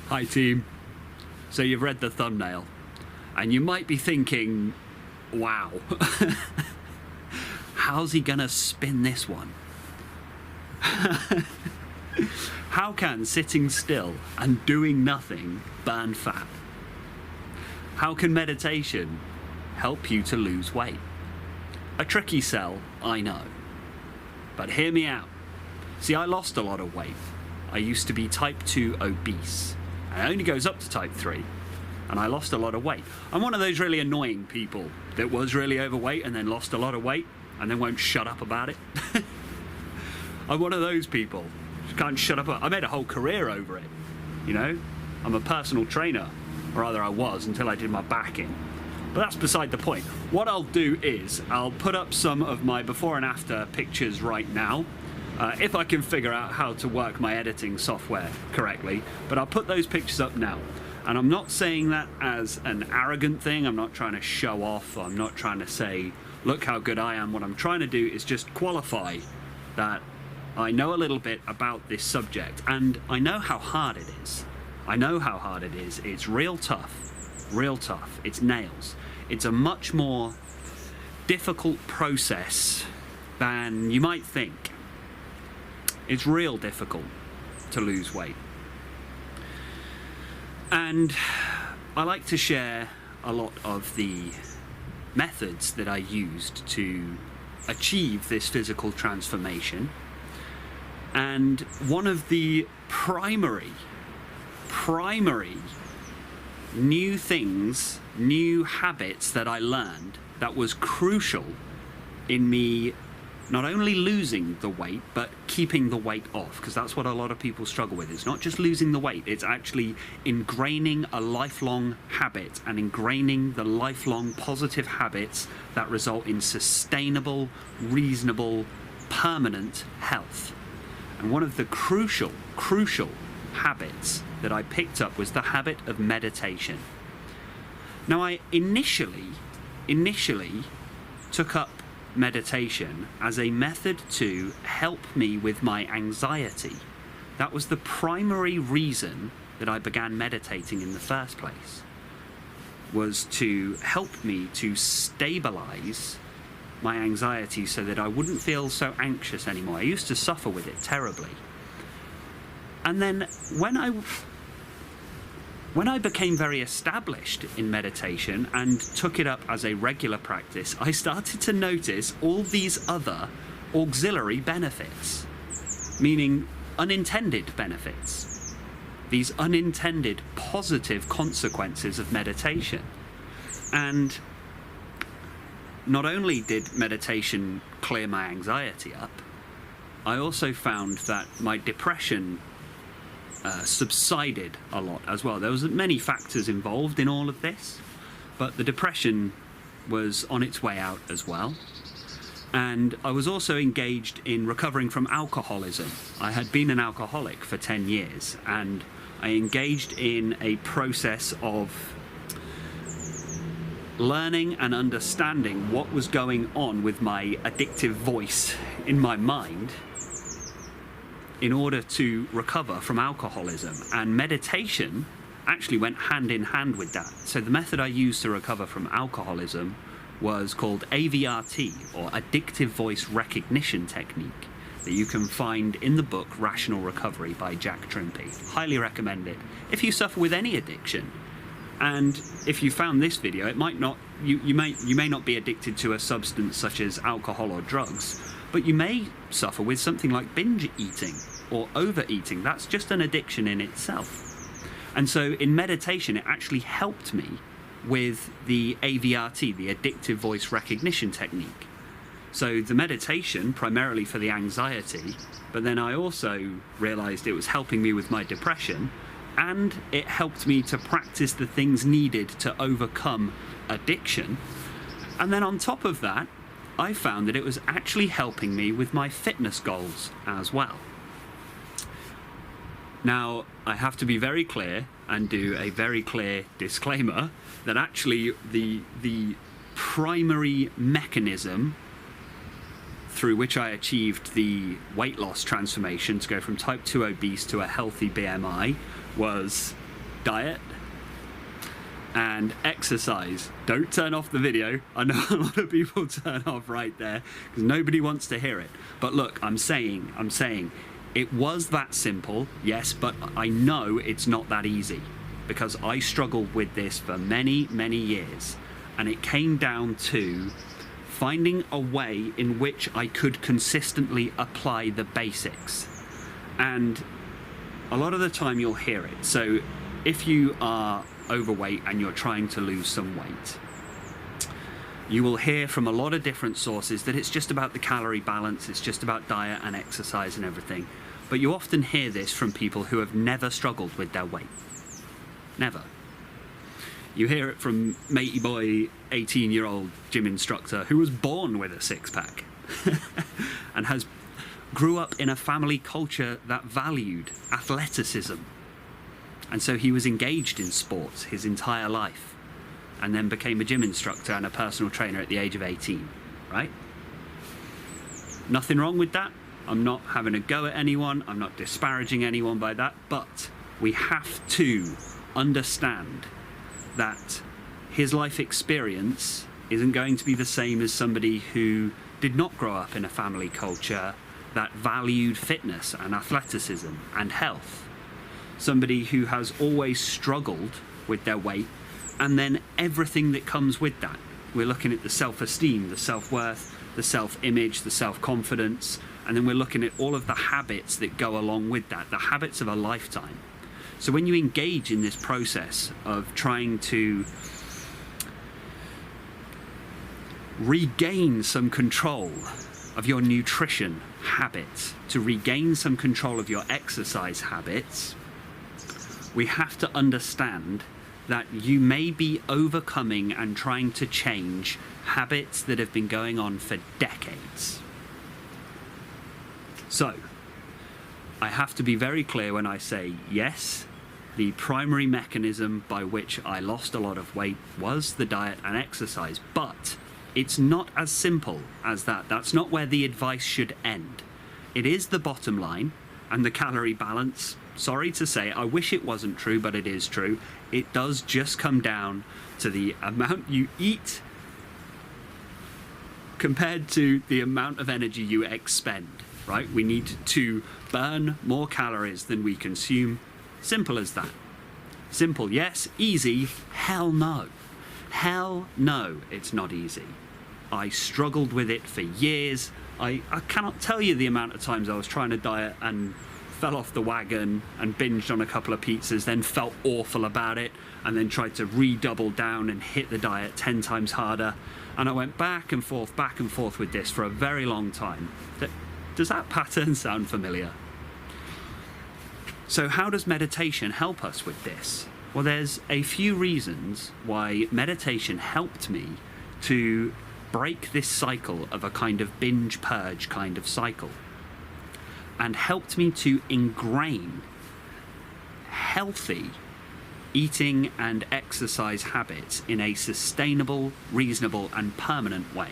Hi team. So you've read the thumbnail and you might be thinking, wow, how's he gonna spin this one? How can sitting still and doing nothing burn fat? How can meditation help you to lose weight? A tricky sell, I know, but hear me out. See, I lost a lot of weight. I used to be type 2 obese. And it only goes up to type 3. And I lost a lot of weight. I'm one of those really annoying people that was really overweight and then lost a lot of weight and then won't shut up about it. I'm one of those people. Just can't shut up. I made a whole career over it, you know? I'm a personal trainer, or rather I was until I did my back in. But that's beside the point. What I'll do is I'll put up some of my before and after pictures right now. If I can figure out how to work my editing software correctly, but I'll put those pictures up now. And I'm not saying that as an arrogant thing. I'm not trying to show off. I'm not trying to say, look how good I am. What I'm trying to do is just qualify that I know a little bit about this subject and I know how hard it is. I know how hard it is. It's real tough, real tough. It's nails. It's a much more difficult process than you might think. It's real difficult to lose weight. And I like to share a lot of the methods that I used to achieve this physical transformation. And one of the primary new things, new habits that I learned that was crucial in me not only losing the weight, but keeping the weight off, because that's what a lot of people struggle with. It's not just losing the weight, it's actually ingraining a lifelong habit and ingraining the lifelong positive habits that result in sustainable, reasonable, permanent health. And one of the crucial habits that I picked up was the habit of meditation. Now, I initially took up meditation as a method to help me with my anxiety. That was the primary reason that I began meditating in the first place, was to help me to stabilize my anxiety so that I wouldn't feel so anxious anymore. I used to suffer with it terribly. And then when I became very established in meditation and took it up as a regular practice, I started to notice all these other auxiliary benefits, meaning unintended benefits, these unintended positive consequences of meditation. And not only did meditation clear my anxiety up, I also found that my depression subsided a lot as well. There was many factors involved in all of this, but the depression was on its way out as well. And I was also engaged in recovering from alcoholism. I had been an alcoholic for 10 years, and I engaged in a process of learning and understanding what was going on with my addictive voice in my mind in order to recover from alcoholism. And meditation actually went hand in hand with that. So the method I used to recover from alcoholism was called AVRT, or Addictive Voice Recognition Technique, that you can find in the book Rational Recovery by Jack Trimpey. Highly recommend it if you suffer with any addiction. And if you found this video, it might not, you may not be addicted to a substance such as alcohol or drugs, but you may suffer with something like binge eating or overeating. That's just an addiction in itself. And so in meditation, it actually helped me with the AVRT, the Addictive Voice Recognition Technique. So the meditation, primarily for the anxiety, but then I also realized it was helping me with my depression, and it helped me to practice the things needed to overcome addiction. And then on top of that, I found that it was actually helping me with my fitness goals as well. Now, I have to be very clear and do a very clear disclaimer that actually the primary mechanism through which I achieved the weight loss transformation to go from type 2 obese to a healthy BMI was diet and exercise. Don't turn off the video. I know a lot of people turn off right there because nobody wants to hear it. But look, I'm saying it was that simple, yes, but I know it's not that easy because I struggled with this for many, many years. And it came down to finding a way in which I could consistently apply the basics. And a lot of the time you'll hear it. So if you are overweight and you're trying to lose some weight, you will hear from a lot of different sources that it's just about the calorie balance, it's just about diet and exercise and everything. But you often hear this from people who have never struggled with their weight. Never. You hear it from matey boy, 18-year-old gym instructor who was born with a six-pack and grew up in a family culture that valued athleticism. And so he was engaged in sports his entire life and then became a gym instructor and a personal trainer at the age of 18, right? Nothing wrong with that. I'm not having a go at anyone. I'm not disparaging anyone by that. But we have to understand that his life experience isn't going to be the same as somebody who did not grow up in a family culture that valued fitness and athleticism and health. Somebody who has always struggled with their weight and then everything that comes with that. We're looking at the self-esteem, the self-worth, the self-image, the self-confidence, and then we're looking at all of the habits that go along with that, the habits of a lifetime. So when you engage in this process of trying to regain some control of your nutrition habits, to regain some control of your exercise habits, we have to understand that you may be overcoming and trying to change habits that have been going on for decades. So, I have to be very clear when I say yes, the primary mechanism by which I lost a lot of weight was the diet and exercise, but it's not as simple as that. That's not where the advice should end. It is the bottom line, and the calorie balance, sorry to say, I wish it wasn't true, but it is true. It does just come down to the amount you eat compared to the amount of energy you expend, right? We need to burn more calories than we consume. Simple as that. Simple, yes. Easy, hell no. Hell no, it's not easy. I struggled with it for years. I cannot tell you the amount of times I was trying to diet and fell off the wagon and binged on a couple of pizzas, then felt awful about it, and then tried to redouble down and hit the diet 10 times harder. And I went back and forth with this for a very long time. Does that pattern sound familiar? So how does meditation help us with this? Well, there's a few reasons why meditation helped me to break this cycle of a kind of binge purge kind of cycle, and helped me to ingrain healthy eating and exercise habits in a sustainable, reasonable, and permanent way.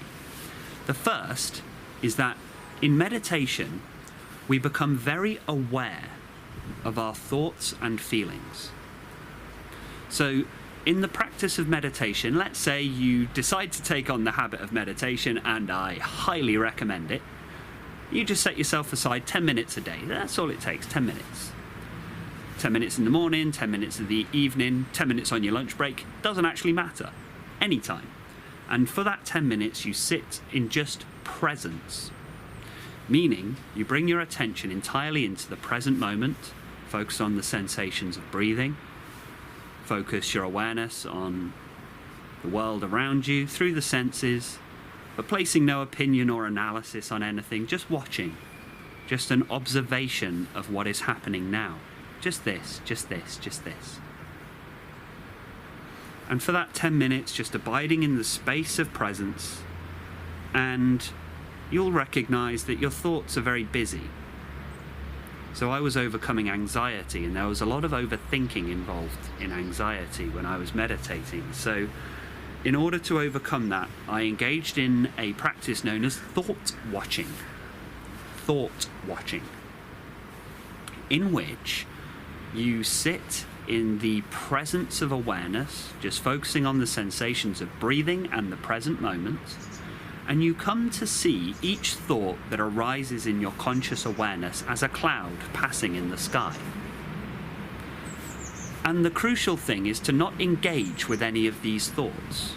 The first is that in meditation, we become very aware of our thoughts and feelings. So in the practice of meditation, let's say you decide to take on the habit of meditation, and I highly recommend it. You just set yourself aside 10 minutes a day. That's all it takes, 10 minutes. 10 minutes in the morning, 10 minutes in the evening, 10 minutes on your lunch break. Doesn't actually matter. Anytime. And for that 10 minutes, you sit in just presence. Meaning, you bring your attention entirely into the present moment, focus on the sensations of breathing, focus your awareness on the world around you through the senses, but placing no opinion or analysis on anything, just watching, just an observation of what is happening now. Just this, just this, just this. And for that 10 minutes, just abiding in the space of presence, and you'll recognize that your thoughts are very busy. So I was overcoming anxiety, and there was a lot of overthinking involved in anxiety when I was meditating. So in order to overcome that, I engaged in a practice known as thought watching. Thought watching. In which you sit in the presence of awareness, just focusing on the sensations of breathing and the present moment, and you come to see each thought that arises in your conscious awareness as a cloud passing in the sky. And the crucial thing is to not engage with any of these thoughts.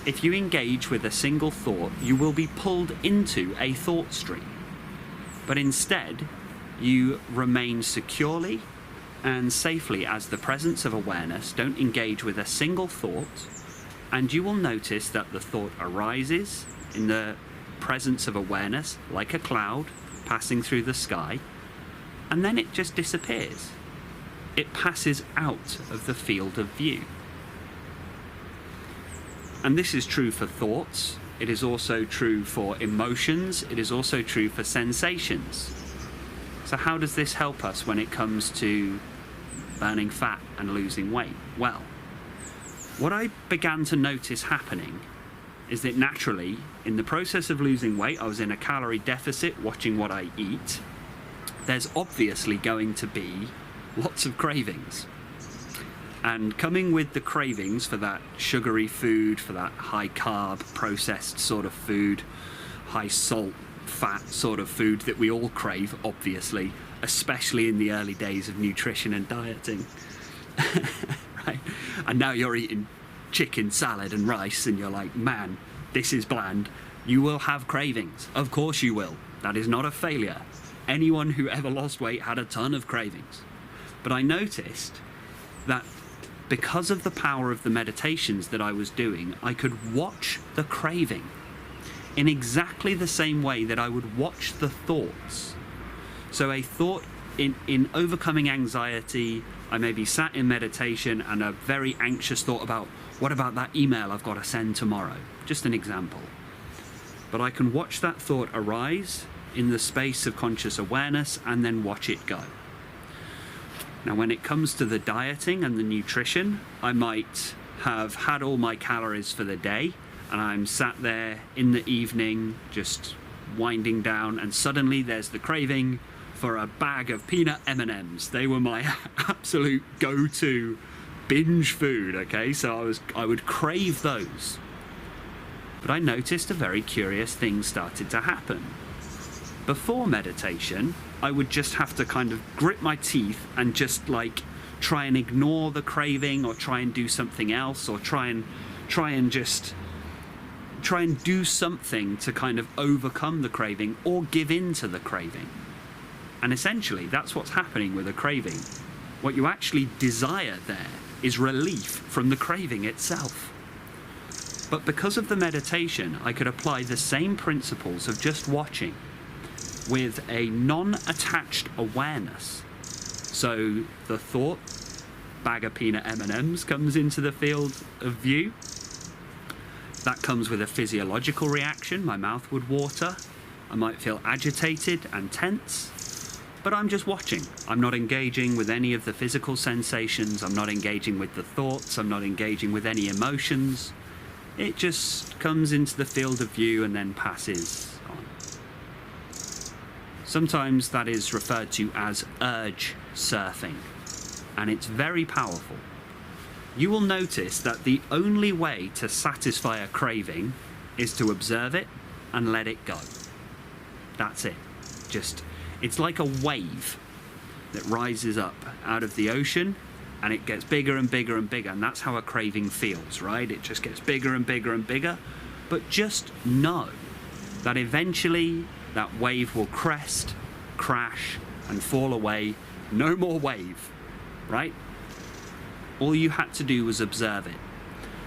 If you engage with a single thought, you will be pulled into a thought stream. But instead, you remain securely and safely as the presence of awareness. Don't engage with a single thought, and you will notice that the thought arises in the presence of awareness like a cloud passing through the sky, and then it just disappears. It passes out of the field of view. And this is true for thoughts. It is also true for emotions. It is also true for sensations. So how does this help us when it comes to burning fat and losing weight? Well, what I began to notice happening is that naturally, in the process of losing weight, I was in a calorie deficit watching what I eat. There's obviously going to be lots of cravings. And coming with the cravings for that sugary food, for that high carb, processed sort of food, high salt, fat sort of food that we all crave, obviously, especially in the early days of nutrition and dieting. Right? And now you're eating chicken salad and rice and you're like, man, this is bland. You will have cravings. Of course you will. That is not a failure. Anyone who ever lost weight had a ton of cravings. But I noticed that because of the power of the meditations that I was doing, I could watch the craving in exactly the same way that I would watch the thoughts. So a thought in overcoming anxiety, I may be sat in meditation and a very anxious thought about, what about that email I've got to send tomorrow? Just an example. But I can watch that thought arise in the space of conscious awareness and then watch it go. Now, when it comes to the dieting and the nutrition, I might have had all my calories for the day and I'm sat there in the evening just winding down, and suddenly there's the craving for a bag of peanut M&Ms. They were my absolute go-to binge food, okay? So I would crave those. But I noticed a very curious thing started to happen. Before meditation, I would just have to kind of grit my teeth and just like try and ignore the craving, or try and do something else, or try and do something to kind of overcome the craving or give in to the craving. And essentially that's what's happening with a craving. What you actually desire there is relief from the craving itself. But because of the meditation, I could apply the same principles of just watching with a non-attached awareness. So the thought, bag of peanut M&Ms, comes into the field of view. That comes with a physiological reaction. My mouth would water. I might feel agitated and tense. But I'm just watching. I'm not engaging with any of the physical sensations. I'm not engaging with the thoughts. I'm not engaging with any emotions. It just comes into the field of view and then passes on. Sometimes that is referred to as urge surfing, and it's very powerful. You will notice that the only way to satisfy a craving is to observe it and let it go. That's it. It's like a wave that rises up out of the ocean, and it gets bigger and bigger and bigger, and that's how a craving feels, right? It just gets bigger and bigger and bigger. But just know that eventually that wave will crest, crash, and fall away. No more wave, right? All you had to do was observe it.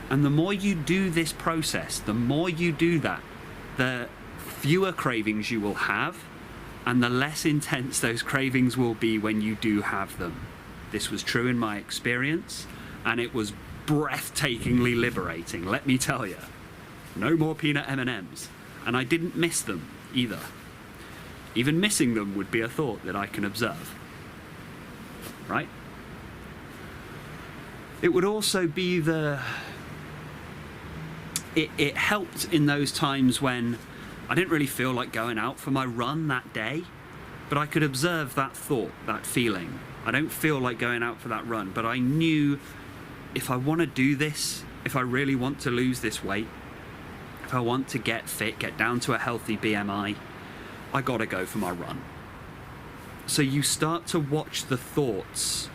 And the more you do this process, the more you do that, the fewer cravings you will have, and the less intense those cravings will be when you do have them. This was true in my experience, and it was breathtakingly liberating, let me tell you. No more peanut M&Ms, and I didn't miss them either. Even missing them would be a thought that I can observe, right? It would also be it helped in those times when I didn't really feel like going out for my run that day, but I could observe that thought, that feeling, I don't feel like going out for that run, but I knew if I want to do this, if I really want to lose this weight, if I want to get fit, get down to a healthy BMI, I gotta go for my run. So you start to watch the thoughts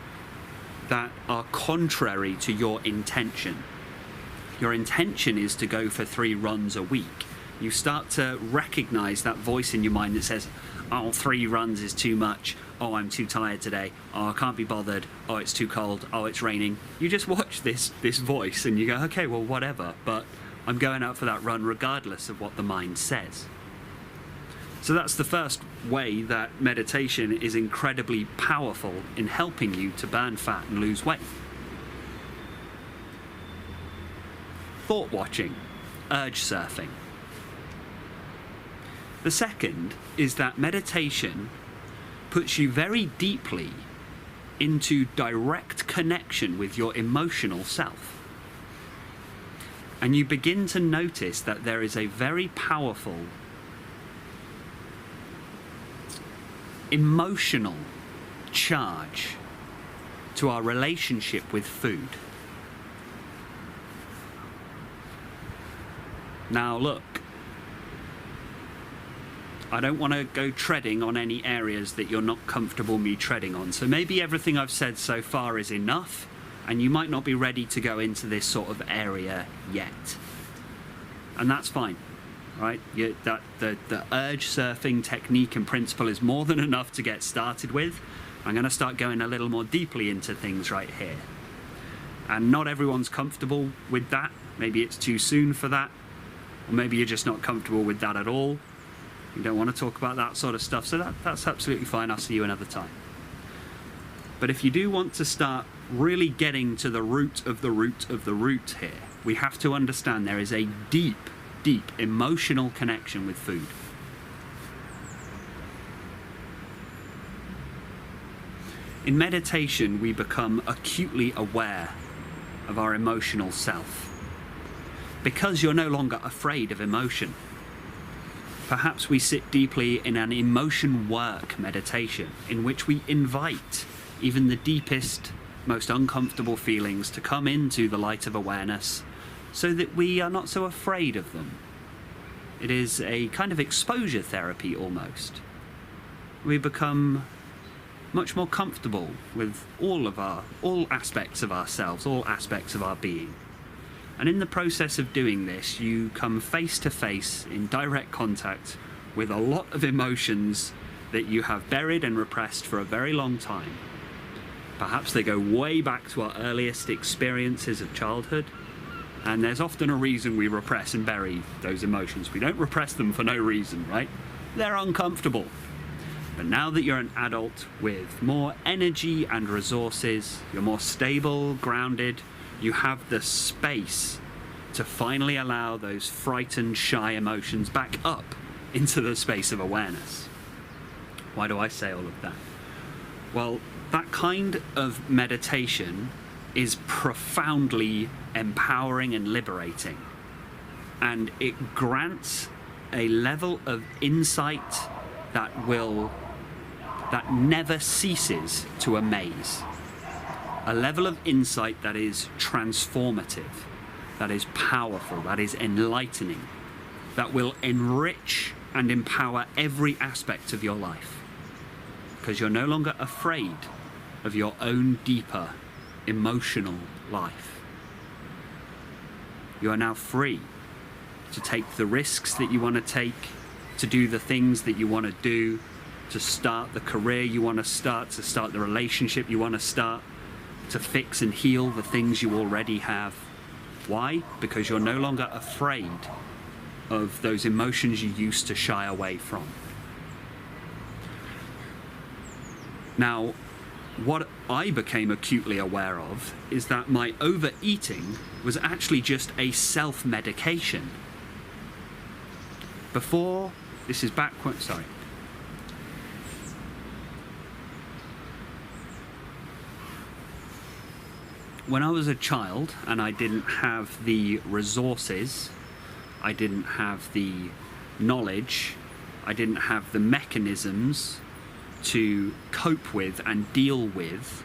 that are contrary to your intention. Your intention is to go for 3 runs a week. You start to recognize that voice in your mind that says, oh, 3 runs is too much. Oh, I'm too tired today. Oh, I can't be bothered. Oh, it's too cold. Oh, it's raining. You just watch this voice and you go, okay, well, whatever, but I'm going out for that run regardless of what the mind says. So that's the first way that meditation is incredibly powerful in helping you to burn fat and lose weight. Thought watching, urge surfing. The second is that meditation puts you very deeply into direct connection with your emotional self. And you begin to notice that there is a very powerful emotional charge to our relationship with food. Now look, I don't want to go treading on any areas that you're not comfortable me treading on. So maybe everything I've said so far is enough, and you might not be ready to go into this sort of area yet. And that's fine, right? The urge surfing technique and principle is more than enough to get started with. I'm going to start going a little more deeply into things right here. And not everyone's comfortable with that. Maybe it's too soon for that. Or maybe you're just not comfortable with that at all. You don't want to talk about that sort of stuff, so that's absolutely fine. I'll see you another time. But if you do want to start really getting to the root of the root of the root here, we have to understand there is a deep, deep emotional connection with food. In meditation, we become acutely aware of our emotional self because you're no longer afraid of emotion. Perhaps we sit deeply in an emotion work meditation in which we invite even the deepest, most uncomfortable feelings to come into the light of awareness so that we are not so afraid of them. It is a kind of exposure therapy almost. We become much more comfortable with all aspects of ourselves, all aspects of our being. And in the process of doing this, you come face to face in direct contact with a lot of emotions that you have buried and repressed for a very long time. Perhaps they go way back to our earliest experiences of childhood, and there's often a reason we repress and bury those emotions. We don't repress them for no reason, right? They're uncomfortable. But now that you're an adult with more energy and resources, you're more stable, grounded, you have the space to finally allow those frightened, shy emotions back up into the space of awareness. Why do I say all of that? Well, that kind of meditation is profoundly empowering and liberating. And it grants a level of insight that never ceases to amaze. A level of insight that is transformative, that is powerful, that is enlightening, that will enrich and empower every aspect of your life. Because you're no longer afraid of your own deeper emotional life. You are now free to take the risks that you want to take, to do the things that you want to do, to start the career you want to start the relationship you want to start, to fix and heal the things you already have. Why? Because you're no longer afraid of those emotions you used to shy away from. Now, what I became acutely aware of is that my overeating was actually just a self-medication. Before, this is back when, sorry. When I was a child and I didn't have the resources, I didn't have the knowledge, I didn't have the mechanisms to cope with and deal with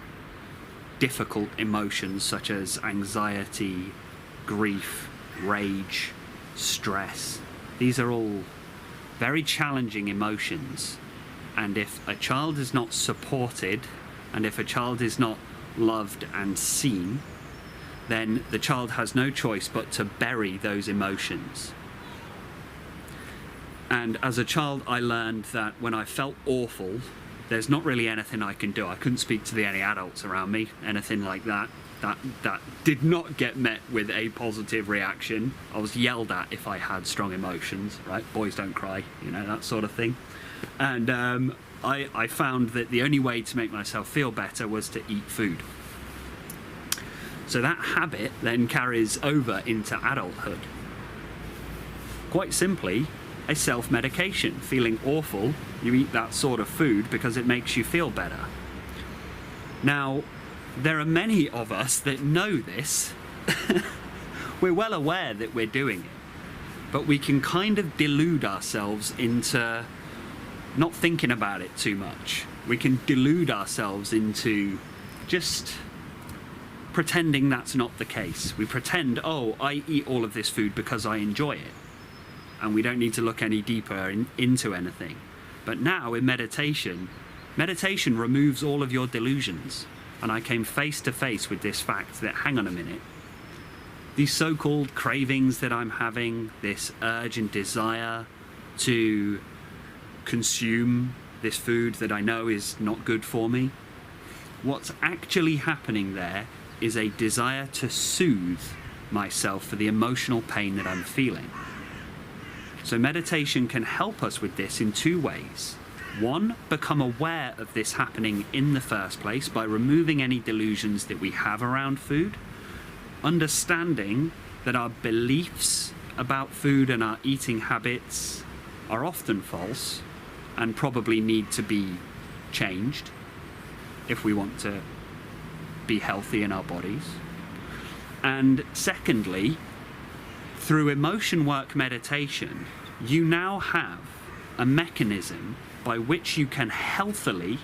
difficult emotions such as anxiety, grief, rage, stress. These are all very challenging emotions, and if a child is not supported, and if a child is not loved and seen, then the child has no choice but to bury those emotions. And as a child, I learned that when I felt awful, there's not really anything I can do. I couldn't speak to any adults around me, anything like that. That did not get met with a positive reaction. I was yelled at if I had strong emotions, right? Boys don't cry, you know, that sort of thing. And I found that the only way to make myself feel better was to eat food. So that habit then carries over into adulthood. Quite simply, a self-medication. Feeling awful, you eat that sort of food because it makes you feel better. Now, there are many of us that know this. We're well aware that we're doing it, but we can kind of delude ourselves into not thinking about it too much. We can delude ourselves into just pretending that's not the case. We pretend, oh, I eat all of this food because I enjoy it, and we don't need to look any deeper into anything. But now in meditation removes all of your delusions. And I came face to face with this fact that, hang on a minute, these so-called cravings that I'm having, this urge and desire to consume this food that I know is not good for me, what's actually happening there is a desire to soothe myself for the emotional pain that I'm feeling. So meditation can help us with this in two ways. One, become aware of this happening in the first place by removing any delusions that we have around food, understanding that our beliefs about food and our eating habits are often false and probably need to be changed if we want to be healthy in our bodies. And secondly, through emotion work meditation, you now have a mechanism by which you can healthily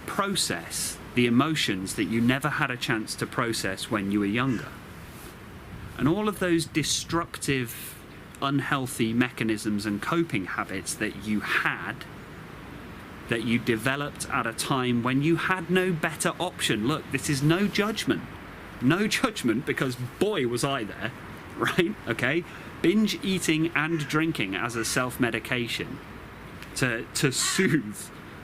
process the emotions that you never had a chance to process when you were younger. And all of those destructive, unhealthy mechanisms and coping habits that you had, that you developed at a time when you had no better option. Look, this is no judgment. No judgment, because boy was I there, right? Okay? Binge eating and drinking as a self-medication to soothe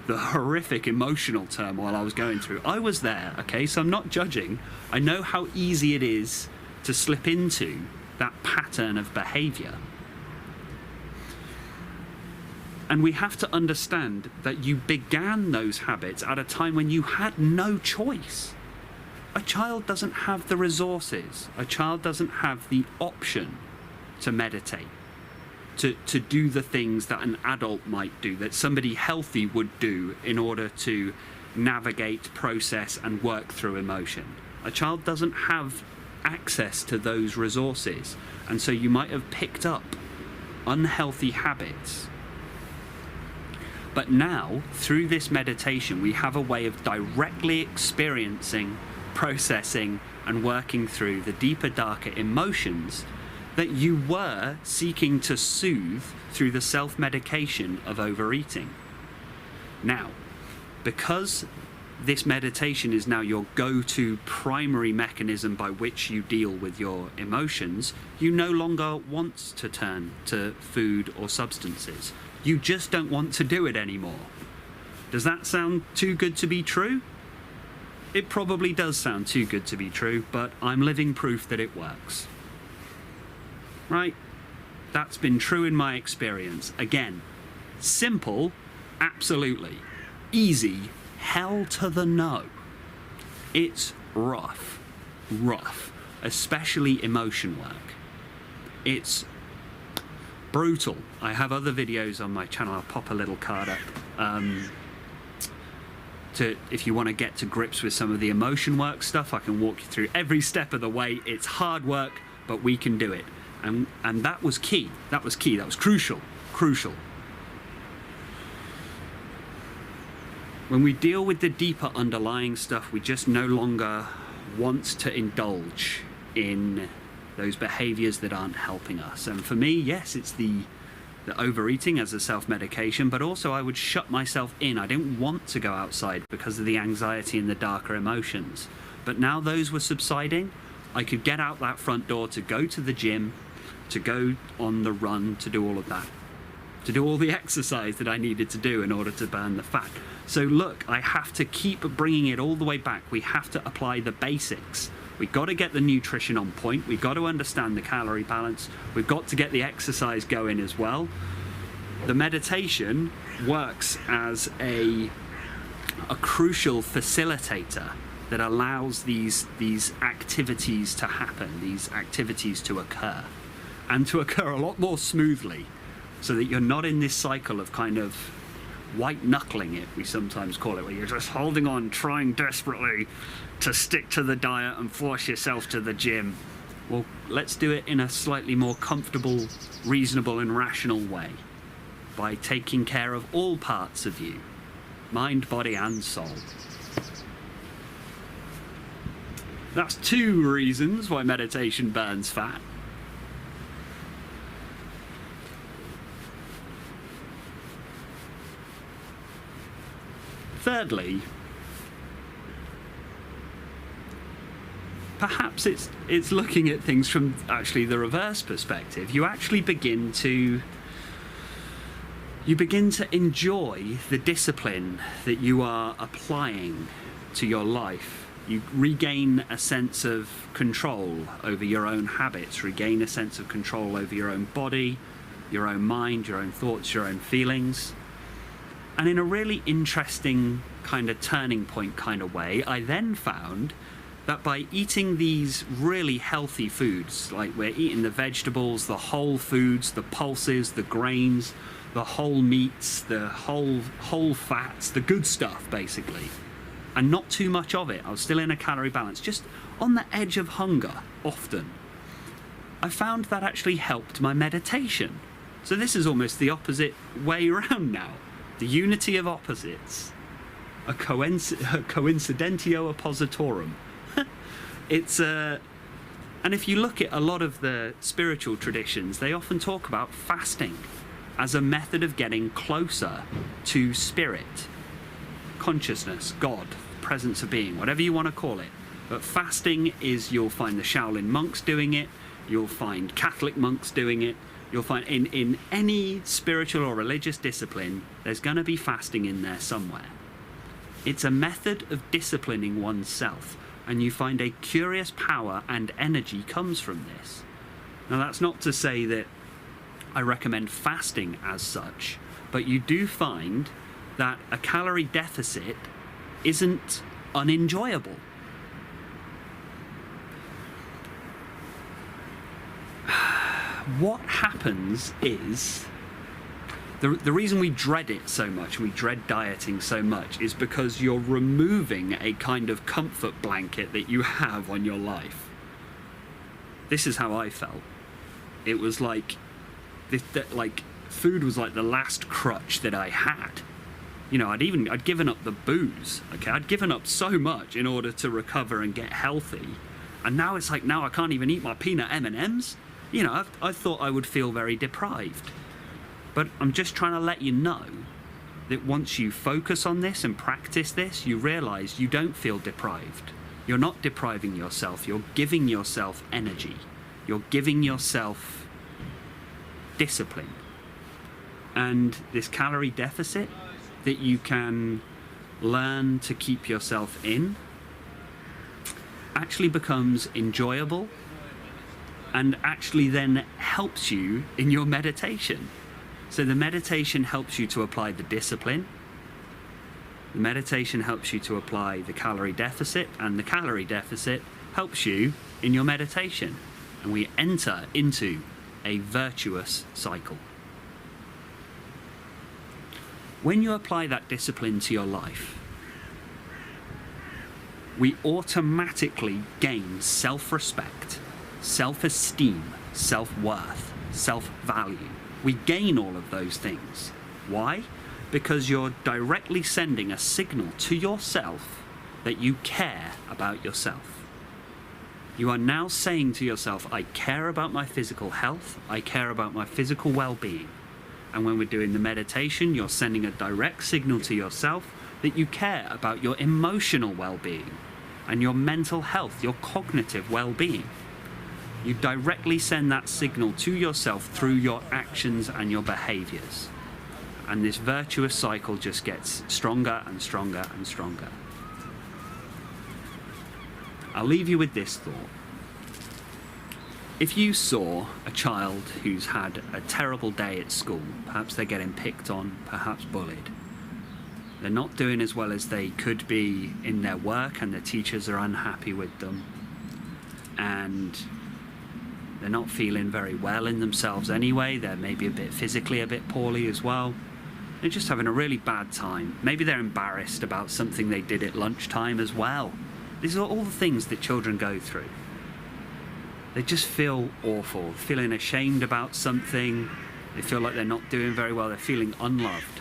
the horrific emotional turmoil I was going through. I was there, okay? So I'm not judging. I know how easy it is to slip into that pattern of behavior. And we have to understand that you began those habits at a time when you had no choice. A child doesn't have the resources. A child doesn't have the option to meditate, to do the things that an adult might do, that somebody healthy would do in order to navigate, process, and work through emotion. A child doesn't have access to those resources, and so you might have picked up unhealthy habits. But now, through this meditation, we have a way of directly experiencing, processing, and working through the deeper, darker emotions that you were seeking to soothe through the self-medication of overeating. Now, because this meditation is now your go-to primary mechanism by which you deal with your emotions, you no longer want to turn to food or substances. You just don't want to do it anymore. Does that sound too good to be true? It probably does sound too good to be true, but I'm living proof that it works. Right? That's been true in my experience. Again, simple, absolutely. Easy, hell to the no. It's rough, especially emotion work. It's brutal. I have other videos on my channel. I'll pop a little card up. If you want to get to grips with some of the emotion work stuff, I can walk you through every step of the way. It's hard work, but we can do it. And that was key. That was key. That was crucial. When we deal with the deeper underlying stuff, we just no longer want to indulge in those behaviors that aren't helping us. And for me, yes, it's the overeating as a self-medication, but also I would shut myself in. I didn't want to go outside because of the anxiety and the darker emotions. But now those were subsiding, I could get out that front door to go to the gym, to go on the run, to do all of that, to do all the exercise that I needed to do in order to burn the fat. So look, I have to keep bringing it all the way back. We have to apply the basics. We've got to get the nutrition on point. We've got to understand the calorie balance. We've got to get the exercise going as well. The meditation works as a crucial facilitator that allows these activities to happen, these activities to occur, and to occur a lot more smoothly, so that you're not in this cycle of kind of white knuckling it, we sometimes call it, where you're just holding on, trying desperately to stick to the diet and force yourself to the gym. Well, let's do it in a slightly more comfortable, reasonable and rational way, by taking care of all parts of you, mind, body and soul. That's 2 reasons why meditation burns fat. Thirdly, perhaps it's looking at things from actually the reverse perspective. You actually begin to enjoy the discipline that you are applying to your life. You regain a sense of control over your own habits, regain a sense of control over your own body, your own mind, your own thoughts, your own feelings. And in a really interesting kind of turning point kind of way, I then found that by eating these really healthy foods, like we're eating the vegetables, the whole foods, the pulses, the grains, the whole meats, the whole fats, the good stuff basically, and not too much of it. I was still in a calorie balance, just on the edge of hunger often. I found that actually helped my meditation. So this is almost the opposite way around now. The unity of opposites. A coincidentio oppositorum. And if you look at a lot of the spiritual traditions, they often talk about fasting as a method of getting closer to spirit, consciousness, God, presence of being, whatever you want to call it. But fasting is, you'll find the Shaolin monks doing it, you'll find Catholic monks doing it, you'll find in any spiritual or religious discipline, there's going to be fasting in there somewhere. It's a method of disciplining oneself, and you find a curious power and energy comes from this. Now that's not to say that I recommend fasting as such, but you do find that a calorie deficit isn't unenjoyable. What happens is, the reason we dread it so much, we dread dieting so much, is because you're removing a kind of comfort blanket that you have on your life. This is how I felt. It was like, food was like the last crutch that I had. You know, I'd given up the booze, okay? I'd given up so much in order to recover and get healthy. And now it's like, now I can't even eat my peanut M&Ms. You know, I thought I would feel very deprived. But I'm just trying to let you know that once you focus on this and practice this, you realize you don't feel deprived. You're not depriving yourself. You're giving yourself energy. You're giving yourself discipline. And this calorie deficit that you can learn to keep yourself in actually becomes enjoyable, and actually then helps you in your meditation. So the meditation helps you to apply the discipline. The meditation helps you to apply the calorie deficit, and the calorie deficit helps you in your meditation. And we enter into a virtuous cycle. When you apply that discipline to your life, we automatically gain self-respect, self-esteem, self-worth, self-value. We gain all of those things. Why? because you're directly sending a signal to yourself that you care about yourself. You are now saying to yourself, I care about my physical health, I care about my physical well-being. And when we're doing the meditation, you're sending a direct signal to yourself that you care about your emotional well-being and your mental health, your cognitive well-being. You directly send that signal to yourself through your actions and your behaviors. And this virtuous cycle just gets stronger and stronger and stronger. I'll leave you with this thought. If you saw a child who's had a terrible day at school, perhaps they're getting picked on, perhaps bullied, they're not doing as well as they could be in their work and the teachers are unhappy with them, and they're not feeling very well in themselves anyway, they're maybe physically a bit poorly as well, they're just having a really bad time. Maybe they're embarrassed about something they did at lunchtime as well. These are all the things that children go through. They just feel awful, feeling ashamed about something, they feel like they're not doing very well, they're feeling unloved.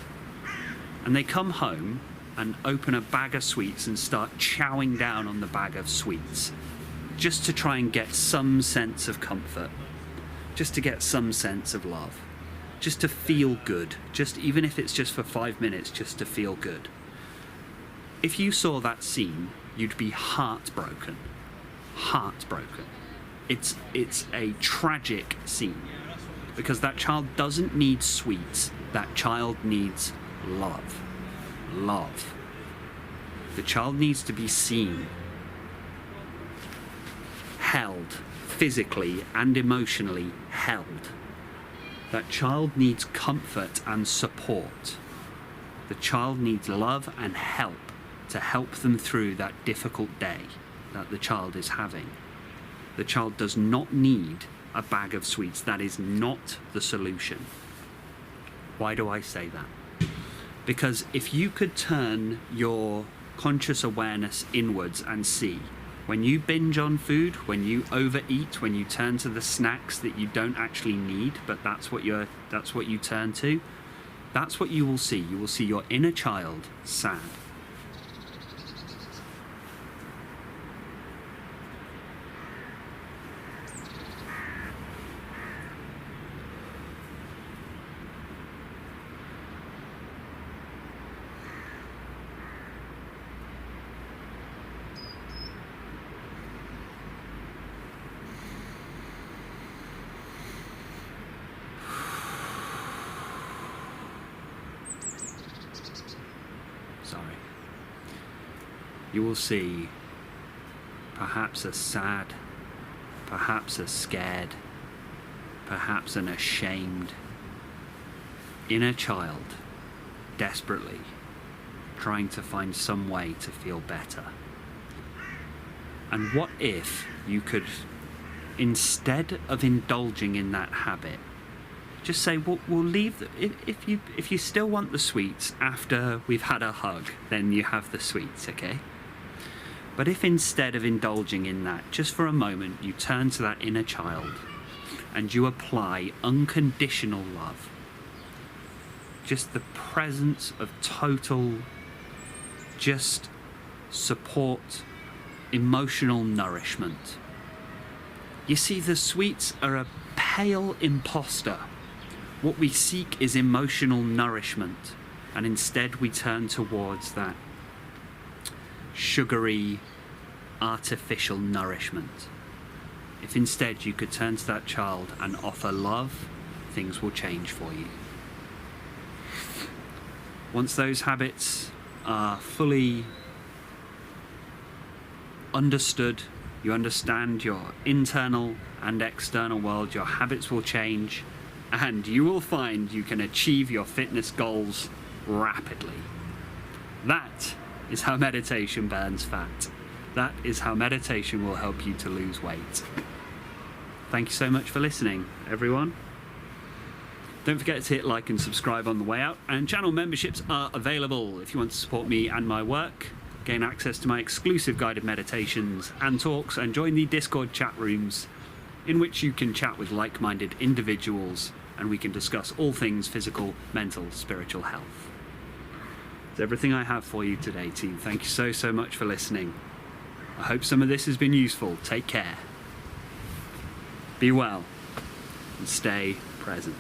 And they come home and open a bag of sweets and start chowing down on the bag of sweets, just to try and get some sense of comfort, just to get some sense of love, just to feel good, just even if it's just for 5 minutes, just to feel good. If you saw that scene, you'd be heartbroken. Heartbroken. It's a tragic scene, because that child doesn't need sweets, that child needs love. Love. The child needs to be seen, held, physically and emotionally held. That child needs comfort and support. The child needs love and help to help them through that difficult day that the child is having. The child does not need a bag of sweets. That is not the solution. Why do I say that? Because if you could turn your conscious awareness inwards and see, when you binge on food, when you overeat, when you turn to the snacks that you don't actually need, but that's what you turn to, that's what you will see. You will see your inner child sad. Sorry. You will see perhaps a sad, perhaps a scared, perhaps an ashamed inner child desperately trying to find some way to feel better. And what if you could, instead of indulging in that habit, just say, we'll leave. If you still want the sweets after we've had a hug, then you have the sweets, okay? But if instead of indulging in that, just for a moment, you turn to that inner child and you apply unconditional love, just the presence of total, just support, emotional nourishment. You see, the sweets are a pale imposter. What we seek is emotional nourishment, and instead we turn towards that sugary, artificial nourishment. If instead you could turn to that child and offer love, things will change for you. Once those habits are fully understood, you understand your internal and external world, your habits will change, and you will find you can achieve your fitness goals rapidly. That is how meditation burns fat. That is how meditation will help you to lose weight. Thank you so much for listening, everyone. Don't forget to hit like and subscribe on the way out, and channel memberships are available if you want to support me and my work, gain access to my exclusive guided meditations and talks, and join the Discord chat rooms in which you can chat with like-minded individuals and we can discuss all things physical, mental, spiritual health. That's everything I have for you today, team. Thank you so much for listening. I hope some of this has been useful. Take care. Be well and stay present.